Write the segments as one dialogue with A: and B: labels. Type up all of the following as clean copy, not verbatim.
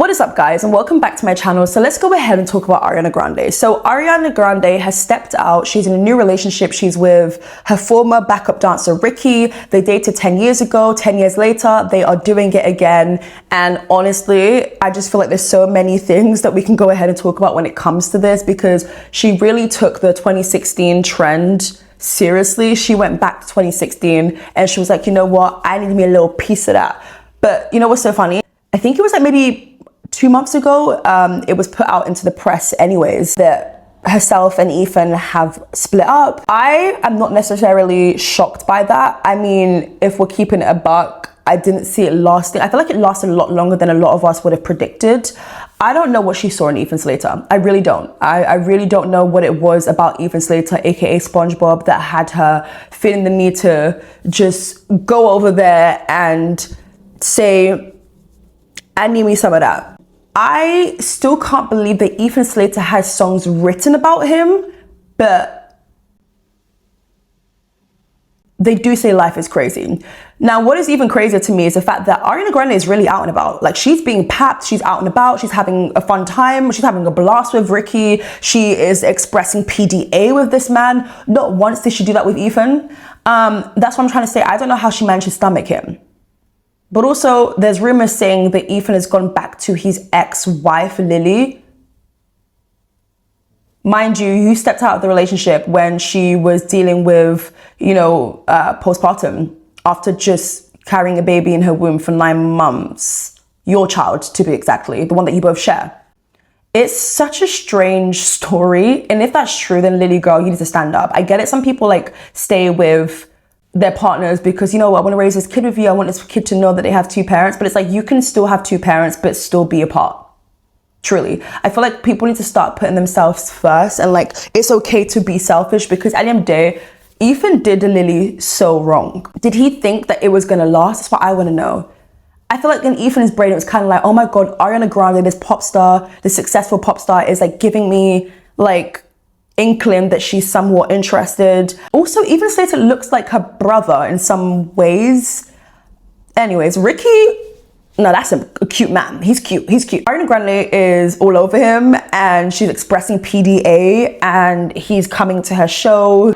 A: What is up, guys, and welcome back to my channel. So let's go ahead and talk about Ariana Grande. So Ariana Grande has stepped out. She's in a new relationship. She's with her former backup dancer Ricky. They dated 10 years ago. 10 years later, they are doing it again. And honestly, I just feel like there's so many things that we can go ahead and talk about when it comes to this, because she really took the 2016 trend seriously. She went back to 2016 and she was like, you know what, I need me a little piece of that. But you know what's so funny? I think it was like maybe 2 months ago, it was put out into the press anyways that herself and Ethan have split up. I am not necessarily shocked by that. I mean, if we're keeping it a buck, I didn't see it lasting. I feel like it lasted a lot longer than a lot of us would have predicted. I don't know what she saw in Ethan Slater. I really don't. I really don't know what it was about Ethan Slater, aka SpongeBob, that had her feeling the need to just go over there and say, I need me some of that. I still can't believe that Ethan Slater has songs written about him, but they do say life is crazy. Now, what is even crazier to me is the fact that Ariana Grande is really out and about. Like, she's being papped, she's out and about, she's having a fun time, she's having a blast with Ricky, she is expressing PDA with this man. Not once did she do that with Ethan. That's what I'm trying to say. I don't know how she managed to stomach him. But also, there's rumors saying that Ethan has gone back to his ex-wife, Lily. Mind you, you stepped out of the relationship when she was dealing with, postpartum after just carrying a baby in her womb for 9 months. Your child, to be exactly, the one that you both share. It's such a strange story. And if that's true, then Lily, girl, you need to stand up. I get it. Some people stay with their partners because, I want to raise this kid with you. I want this kid to know that they have 2 parents. But it's like, you can still have 2 parents, but still be apart. Truly. I feel like people need to start putting themselves first. And it's okay to be selfish, because at the end of the day, Ethan did Lily so wrong. Did he think that it was going to last? That's what I want to know. I feel like in Ethan's brain, it was kind of like, oh my God, Ariana Grande, this pop star, this successful pop star is giving me inkling that she's somewhat interested. Also, Ethan Slater looks like her brother in some ways. Anyways, Ricky, no, that's a cute man. He's cute. Ariana Grande is all over him and she's expressing PDA and he's coming to her show.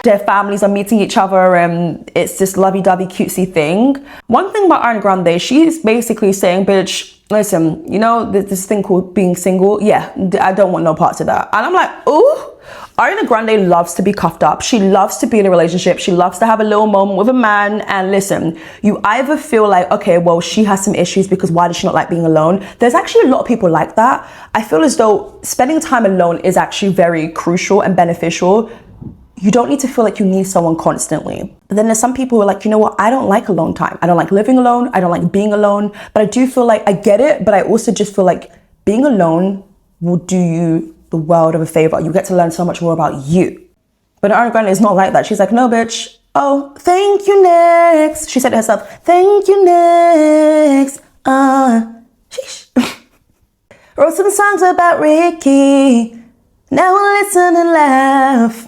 A: Their families are meeting each other and it's this lovey-dovey cutesy thing. One thing about Ariana Grande, she's basically saying, bitch, listen, this thing called being single, yeah, I don't want no parts of that. And I'm like, ooh, Ariana Grande loves to be cuffed up. She loves to be in a relationship. She loves to have a little moment with a man. And listen, you either feel like, okay, well, she has some issues because why does she not like being alone? There's actually a lot of people like that. I feel as though spending time alone is actually very crucial and beneficial. You don't need to feel like you need someone constantly. But then there's some people who are like, you know what? I don't like alone time. I don't like living alone. I don't like being alone. But I do feel like I get it. But I also just feel like being alone will do you the world of a favor. You get to learn so much more about you. But Ariana Grande is not like that. She's like, no, bitch. Oh, thank you, next. She said to herself, thank you, next. Sheesh. Wrote some songs about Ricky. Now I listen and laugh.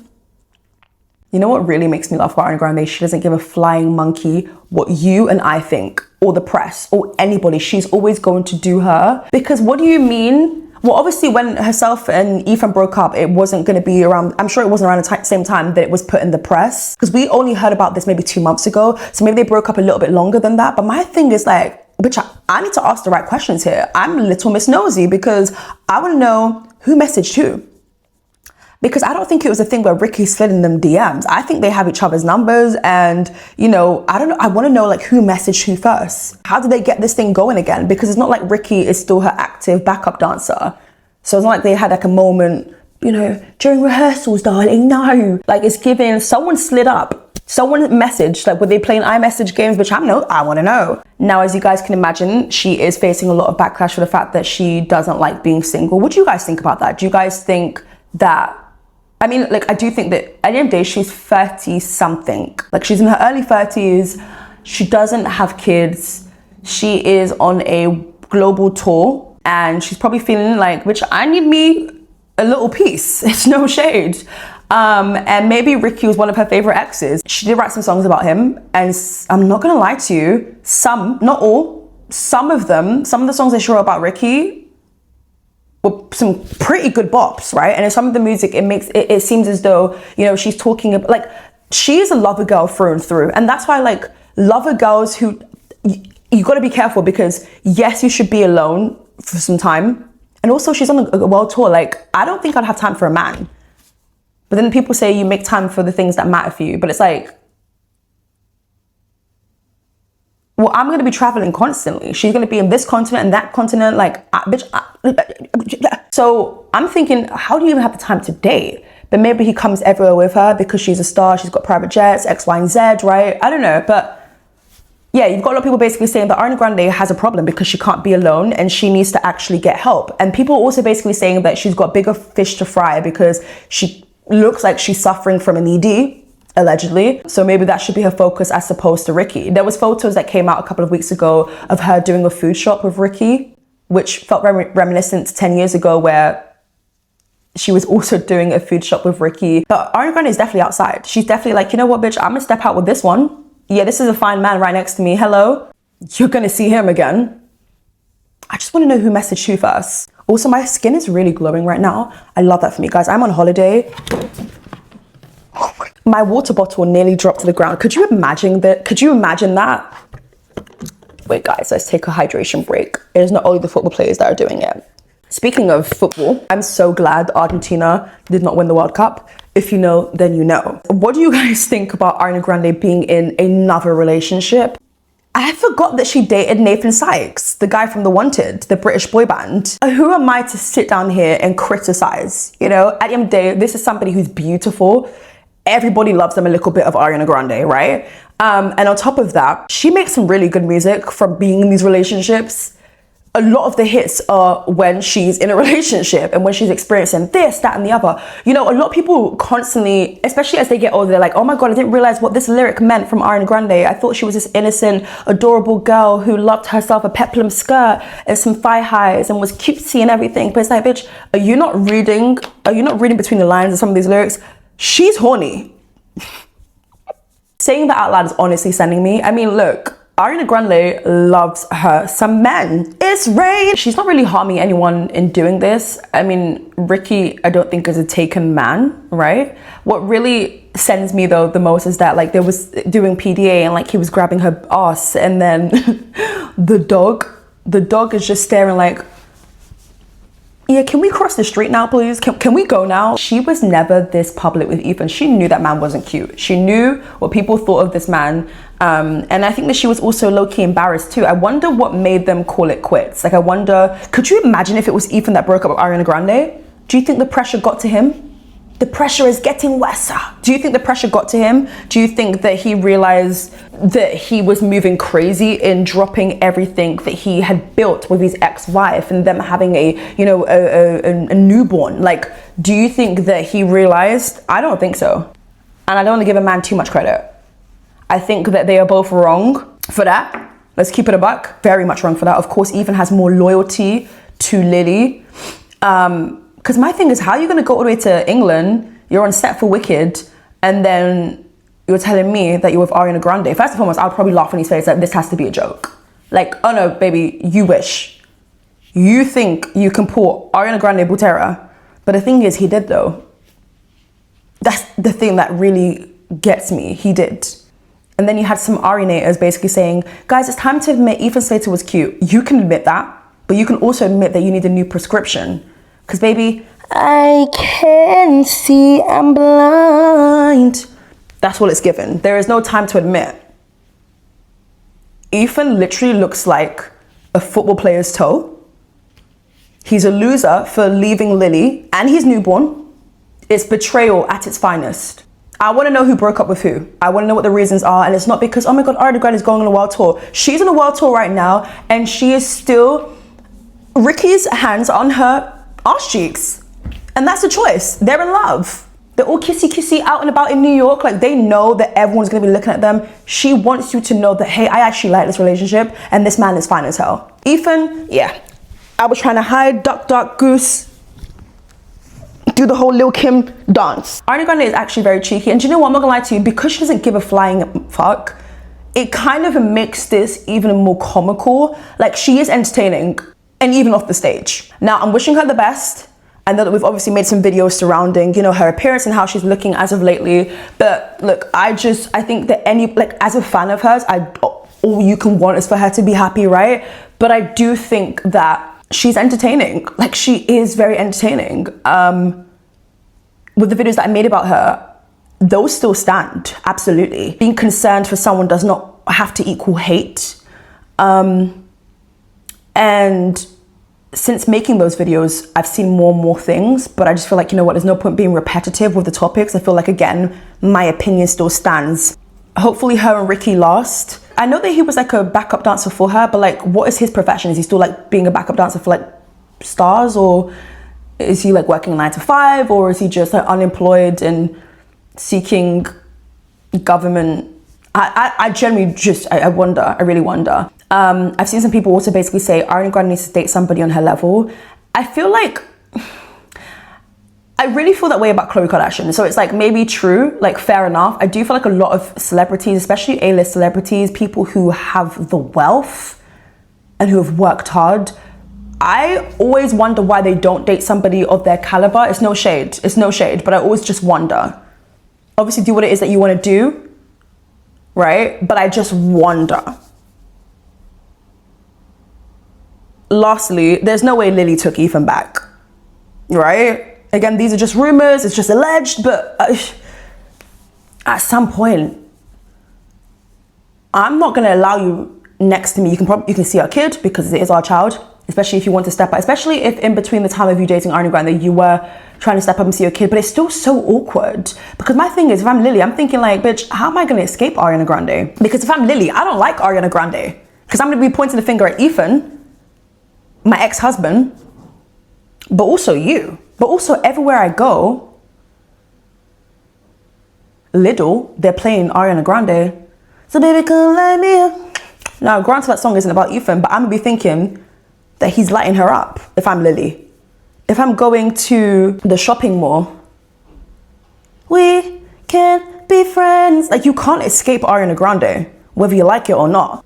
A: You know what really makes me laugh about Ariana Grande? She doesn't give a flying monkey what you and I think, or the press, or anybody. She's always going to do her. Because what do you mean? Well, obviously when herself and Ethan broke up, it wasn't going to be around, I'm sure it wasn't around the same time that it was put in the press. Because we only heard about this maybe 2 months ago. So maybe they broke up a little bit longer than that. But my thing is bitch, I need to ask the right questions here. I'm Little Miss Nosy because I want to know who messaged who. Because I don't think it was a thing where Ricky slid in them DMs. I think they have each other's numbers and, I don't know. I want to know who messaged who first. How did they get this thing going again? Because it's not like Ricky is still her active backup dancer. So it's not like they had a moment, during rehearsals, darling. No. It's giving someone slid up. Someone messaged, were they playing iMessage games? Which I want to know. Now, as you guys can imagine, she is facing a lot of backlash for the fact that she doesn't like being single. What do you guys think about that? Do you guys think that I mean, like, I do think that at the end of the day, she's 30 something. Like, she's in her early 30s. She doesn't have kids. She is on a global tour, and she's probably feeling like, which I need me a little piece. It's no shade. And maybe Ricky was one of her favorite exes. She did write some songs about him, and I'm not gonna lie to you, some, not all, some of the songs that she wrote about Ricky were some pretty good bops, right? And in some of the music, it seems as though, you know, she's talking about, like, she is a lover girl through and through. And that's why, like, lover girls who, you gotta be careful, because yes, you should be alone for some time. And also she's on a world tour. Like, I don't think I'd have time for a man. But then people say you make time for the things that matter for you. But it's like, well, I'm going to be traveling constantly. She's going to be in this continent and that continent. Like, so I'm thinking, how do you even have the time to date? But maybe he comes everywhere with her because she's a star. She's got private jets, X, Y, and Z, right? I don't know. But yeah, you've got a lot of people basically saying that Ariana Grande has a problem because she can't be alone and she needs to actually get help. And people are also basically saying that she's got bigger fish to fry because she looks like she's suffering from an ED, allegedly. So maybe that should be her focus as opposed to Ricky. There was photos that came out a couple of weeks ago of her doing a food shop with Ricky, which felt reminiscent to 10 years ago where she was also doing a food shop with Ricky. But Ariana Grande is definitely outside. She's definitely like, you know what, bitch, I'm gonna step out with this one. Yeah, this is a fine man right next to me. Hello. You're gonna see him again. I just wanna know who messaged who first. Also, my skin is really glowing right now. I love that for me, guys. I'm on holiday. My water bottle nearly dropped to the ground. Could you imagine that? Could you imagine that? Wait, guys, let's take a hydration break. It is not only the football players that are doing it. Speaking of football, I'm so glad Argentina did not win the World Cup. If you know, then you know. What do you guys think about Ariana Grande being in another relationship? I forgot that she dated Nathan Sykes, the guy from The Wanted, the British boy band. Who am I to sit down here and criticize? You know, at the end of the day, this is somebody who's beautiful. Everybody loves them a little bit of Ariana Grande, right? And on top of that, she makes some really good music from being in these relationships. A lot of the hits are when she's in a relationship and when she's experiencing this, that, and the other. You know, a lot of people constantly, especially as they get older, they're like, oh my God, I didn't realize what this lyric meant from Ariana Grande. I thought she was this innocent, adorable girl who loved herself a peplum skirt and some thigh highs and was cutesy and everything. But it's like, bitch, are you not reading between the lines of some of these lyrics? She's horny. Saying that out loud is honestly sending me. I mean, look, Ariana Grande loves her some men. It's rain. She's not really harming anyone in doing this. I mean, Ricky, I don't think is a taken man, right? What really sends me though the most is that like they was doing PDA and like he was grabbing her ass and then the dog is just staring like, yeah, can we cross the street now, please? Can we go now? She was never this public with Ethan. She knew that man wasn't cute. She knew what people thought of this man. And I think that she was also low-key embarrassed too. I wonder what made them call it quits. Like, I wonder, could you imagine if it was Ethan that broke up with Ariana Grande? Do you think the pressure got to him? The pressure is getting worse. Do you think the pressure got to him? Do you think that he realized that he was moving crazy in dropping everything that he had built with his ex-wife and them having a newborn? Like, do you think that he realized? I don't think so. And I don't want to give a man too much credit. I think that they are both wrong for that. Let's keep it a buck. Very much wrong for that. Of course, Ethan has more loyalty to Lily. Because my thing is, how are you going to go all the way to England? You're on set for Wicked, and then you're telling me that you're with Ariana Grande. First and foremost, I'll probably laugh in his face like, this has to be a joke. Like, oh no, baby, you wish. You think you can pull Ariana Grande Butera. But the thing is, he did though. That's the thing that really gets me. He did. And then you had some Arianators basically saying, guys, it's time to admit Ethan Slater was cute. You can admit that, but you can also admit that you need a new prescription. Because baby, I can see I'm blind. That's what it's given. There is no time to admit. Ethan literally looks like a football player's toe. He's a loser for leaving Lily and his newborn. It's betrayal at its finest. I want to know who broke up with who. I want to know what the reasons are. And it's not because, oh my God, Ariana Grande is going on a world tour. She's on a world tour right now and she is still, Ricky's hands on her arse cheeks. And that's a choice. They're in love. They're all kissy out and about in New York. Like, they know that everyone's gonna be looking at them. She wants you to know that, hey, I actually like this relationship and this man is fine as hell. Ethan, yeah, I was trying to hide, duck, goose, do the whole Lil Kim dance. Ariana Grande is actually very cheeky. And do you know what, I'm not gonna lie to you, because she doesn't give a flying fuck, it kind of makes this even more comical. Like, she is entertaining, and even off the stage. Now, I'm wishing her the best. I know that we've obviously made some videos surrounding, you know, her appearance and how she's looking as of lately. But look, I think that as a fan of hers, all you can want is for her to be happy, right? But I do think that she's entertaining. Like, she is very entertaining. With the videos that I made about her, those still stand, absolutely. Being concerned for someone does not have to equal hate. And since making those videos, I've seen more and more things, but I just feel like, you know what, there's no point being repetitive with the topics. I feel like, again, my opinion still stands. Hopefully her and Ricky last. I know that he was like a backup dancer for her, but like, what is his profession? Is he still like being a backup dancer for like stars, or is he like working 9 to 5, or is he just like unemployed and seeking government? I generally just, I wonder, I really wonder. I've seen some people also basically say Ariana Grande needs to date somebody on her level. I feel like, I really feel that way about Khloe Kardashian. So it's like maybe true, like fair enough. I do feel like a lot of celebrities, especially A-list celebrities, people who have the wealth and who have worked hard, I always wonder why they don't date somebody of their caliber. It's no shade, but I always just wonder. Obviously do what it is that you want to do, right? But I just wonder. Lastly, there's no way Lily took Ethan back, right? Again, these are just rumors, it's just alleged, but at some point, I'm not gonna allow you next to me. You can see our kid because it is our child, especially if you want to step up, especially if in between the time of you dating Ariana Grande, you were trying to step up and see your kid, but it's still so awkward. Because my thing is, if I'm Lily, I'm thinking like, bitch, how am I gonna escape Ariana Grande? Because if I'm Lily, I don't like Ariana Grande, because I'm gonna be pointing the finger at Ethan, my ex-husband, but also you. But also everywhere I go, Lidl, they're playing Ariana Grande. So baby, come light me up. Now, granted that song isn't about Ethan, but I'm gonna be thinking that he's lighting her up if I'm Lily. If I'm going to the shopping mall, we can be friends. Like, you can't escape Ariana Grande, whether you like it or not.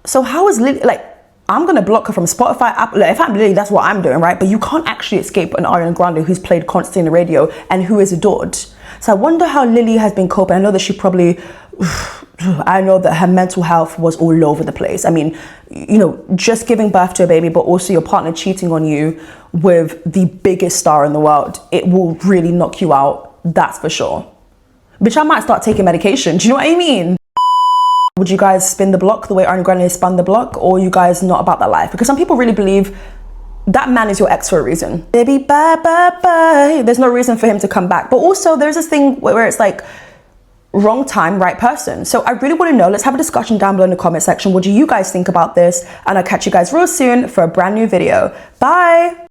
A: So how is Lily, like, I'm gonna block her from Spotify, Apple. Like, if I'm Lily, that's what I'm doing, right? But you can't actually escape an Ariana Grande who's played constantly in the radio and who is adored. So I wonder how Lily has been coping. I know that she probably, I know that her mental health was all over the place. I mean, you know, just giving birth to a baby, but also your partner cheating on you with the biggest star in the world, it will really knock you out, that's for sure. Bitch, I might start taking medication, do you know what I mean? Would you guys spin the block the way Ariana Grande spun the block, or you guys not about that life? Because some people really believe that man is your ex for a reason. Baby, bye, bye, bye. There's no reason for him to come back. But also there's this thing where it's like, wrong time, right person. So I really want to know, let's have a discussion down below in the comment section. What do you guys think about this? And I'll catch you guys real soon for a brand new video. Bye.